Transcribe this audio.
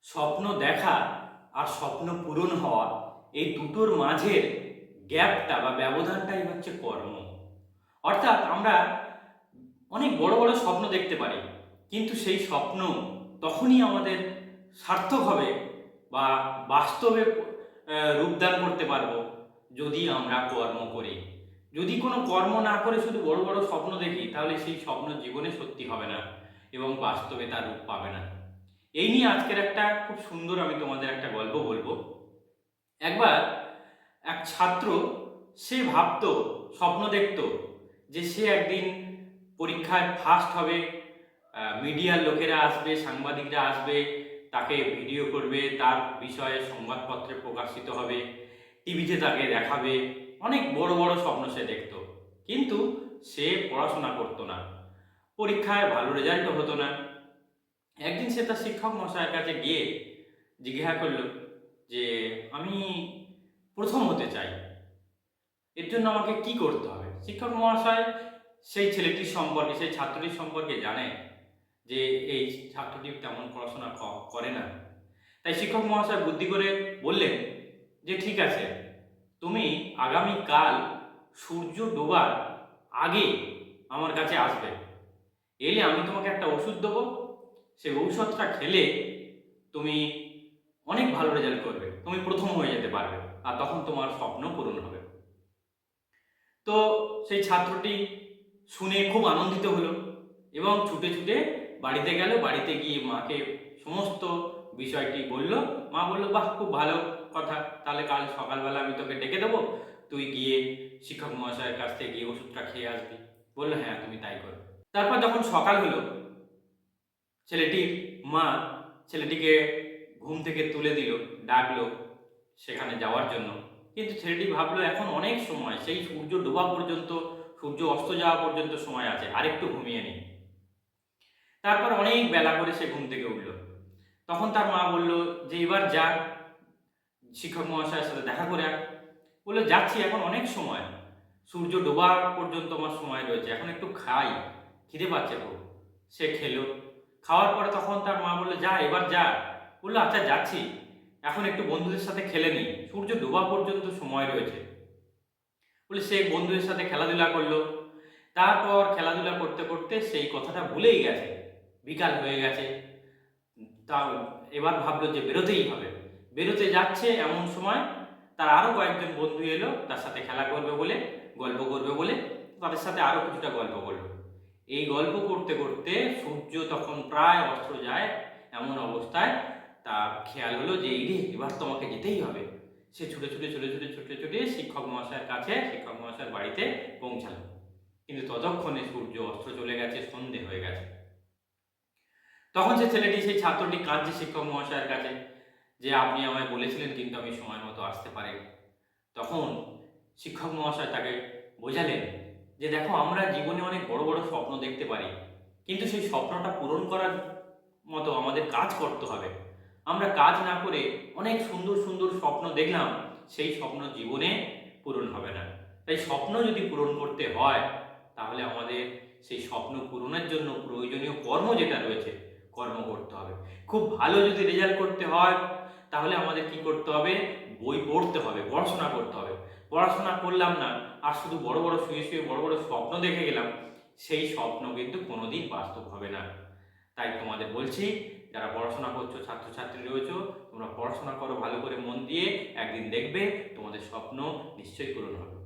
স্বপ্ন দেখা আর স্বপ্ন পূরণ হওয়া এই দুটোর মাঝের গ্যাপটা বা ব্যবধানটাই হচ্ছে কর্ম। অর্থাৎ আমরা অনেক বড় বড় স্বপ্ন দেখতে পারি, কিন্তু সেই স্বপ্ন তখনই আমাদের সার্থক হবে বা বাস্তবে রূপদান করতে পারবো যদি আমরা কর্ম করি। যদি কোনো কর্ম না করে শুধু বড় বড় স্বপ্ন দেখি, তাহলে সেই স্বপ্ন জীবনে সত্যি হবে না এবং বাস্তবে তার রূপ পাবে না। এই নিয়ে আজকের একটা খুব সুন্দর আমি তোমাদের একটা গল্প বলবো। একবার এক ছাত্র, সে ভাবতো, স্বপ্ন দেখতো যে সে একদিন পরীক্ষায় ফার্স্ট হবে, মিডিয়ার লোকেরা আসবে, সাংবাদিকরা আসবে, তাকে ভিডিও করবে, তার বিষয়ে সংবাদপত্রে প্রকাশিত হবে, টিভিতে তাকে দেখাবে। অনেক বড় বড় স্বপ্ন সে দেখতো, কিন্তু সে পড়াশোনা করতো না, পরীক্ষায় ভালো রেজাল্টও হতো না। একদিন সে তার শিক্ষক মশাইয়ের কাছে গিয়ে জিজ্ঞাসা করলো যে আমি প্রথম হতে চাই, এর জন্য আমাকে কি করতে হবে? শিক্ষক মহাশয় সেই ছেলেটির সম্পর্কে, সেই ছাত্রটির সম্পর্কে জানে যে এই ছাত্রটি তেমন পড়াশোনা করে না। তাই শিক্ষক মহাশয় বুদ্ধি করে বললেন যে ঠিক আছে, তুমি আগামীকাল সূর্য ডোবার আগে আমার কাছে আসবে, এলে আমি তোমাকে একটা ওষুধ দেবো, সেই ঔষধটা খেলে তুমি অনেক ভালো রেজাল্ট করবে, তুমি প্রথম হয়ে যেতে পারবে, আর তখন তোমার স্বপ্ন পূরণ হবে। তো সেই ছাত্রটি শুনে খুব আনন্দিত হলো এবং ছুটে ছুটে বাড়িতে গেল। বাড়িতে গিয়ে মাকে সমস্ত বিষয়টি বলল। মা বলল, বাহ, খুব ভালো কথা, তাহলে কাল সকালবেলা আমি তোকে ডেকে দেবো, তুই গিয়ে শিক্ষক মহাশয়ের কাছ থেকে গিয়ে ওষুধটা খেয়ে আসবি। বললো, হ্যাঁ, তুমি তাই করো। তারপর যখন সকাল হলো, ছেলেটির মা ছেলেটিকে ঘুম থেকে তুলে দিল, ডাকলো সেখানে যাওয়ার জন্য। কিন্তু ছেলেটি ভাবলো এখন অনেক সময়, সেই সূর্য ডোবা পর্যন্ত, সূর্য অস্ত যাওয়া পর্যন্ত সময় আছে, আরেকটু ঘুমিয়ে নিই। তারপর অনেক বেলা করে সে ঘুম থেকে উঠল। তখন তার মা বলল যে এবার যা, শিক্ষক মহাশয়ের সাথে দেখা করে আয়। বললো, যাচ্ছি, এখন অনেক সময়, সূর্য ডোবা পর্যন্ত আমার সময় রয়েছে, এখন একটু খাই, খিদে পাচ্ছে খুব। সে খেলো। খাওয়ার পরে তখন তার মা বললো, যা, এবার যা। বললো, আচ্ছা যাচ্ছি, এখন একটু বন্ধুদের সাথে খেলে নি, সূর্য ডোবা পর্যন্ত সময় রয়েছে। বলে সে বন্ধুদের সাথে খেলাধুলা করলো। তারপর খেলাধুলা করতে করতে সেই কথাটা ভুলেই গেছে, বিকাল হয়ে গেছে। তা এবার ভাবলো যে বেরোতেই হবে। বেরোতে যাচ্ছে, এমন সময় তার আরো কয়েকজন বন্ধু এলো তার সাথে খেলা করবে বলে, গল্প করবে বলে। তাদের সাথে আরো কিছুটা গল্প করলো। এই গল্প করতে করতে সূর্য তখন প্রায় অস্ত যায়, এমন অবস্থায় তার খেয়াল হলো যে এই রে, এবার তোমাকে যেতেই হবে। সে ছুটে ছুটে ছুটে ছুটে ছুটে ছুটে শিক্ষক মহাশয়ের কাছে, শিক্ষক মহাশয়ের বাড়িতে পৌঁছালো। কিন্তু ততক্ষণে সূর্য অস্ত চলে গেছে, সন্ধে হয়ে গেছে। তখন সে ছেলেটি, সেই ছাত্রটি কাঁদছে শিক্ষক মহাশয়ের কাছে যে আপনি আমায় বলেছিলেন, কিন্তু আমি সময় মতো আসতে পারিনি। তখন শিক্ষক মহাশয় তাকে বোঝালেন যে দেখো, আমরা জীবনে অনেক বড় বড় স্বপ্ন দেখতে পারি, কিন্তু সেই স্বপ্নটা পূরণ করার মতো আমাদের কাজ করতে হবে। আমরা কাজ না করে অনেক সুন্দর সুন্দর স্বপ্ন দেখলাম, সেই স্বপ্ন জীবনে পূরণ হবে না। তাই স্বপ্ন যদি পূরণ করতে হয়, তাহলে আমাদের সেই স্বপ্ন পূরণের জন্য প্রয়োজনীয় কর্ম যেটা রয়েছে, কর্ম করতে হবে। খুব ভালো যদি রেজাল্ট করতে হয়, তাহলে আমাদের কি করতে হবে? বই পড়তে হবে, পড়াশোনা করতে হবে। পড়াশোনা করলাম না, আর শুধু বড় বড় শুয়ে শুয়ে বড় বড় স্বপ্ন দেখে গেলাম, সেই স্বপ্ন কিন্তু কোনোদিন বাস্তব হবে না। তাই তোমাদের বলছি, যারা পড়াশোনা করছো, ছাত্রছাত্রী রয়েছো, তোমরা পড়াশোনা করো ভালো করে মন দিয়ে, একদিন দেখবে তোমাদের স্বপ্ন নিশ্চয়ই পূরণ হবে।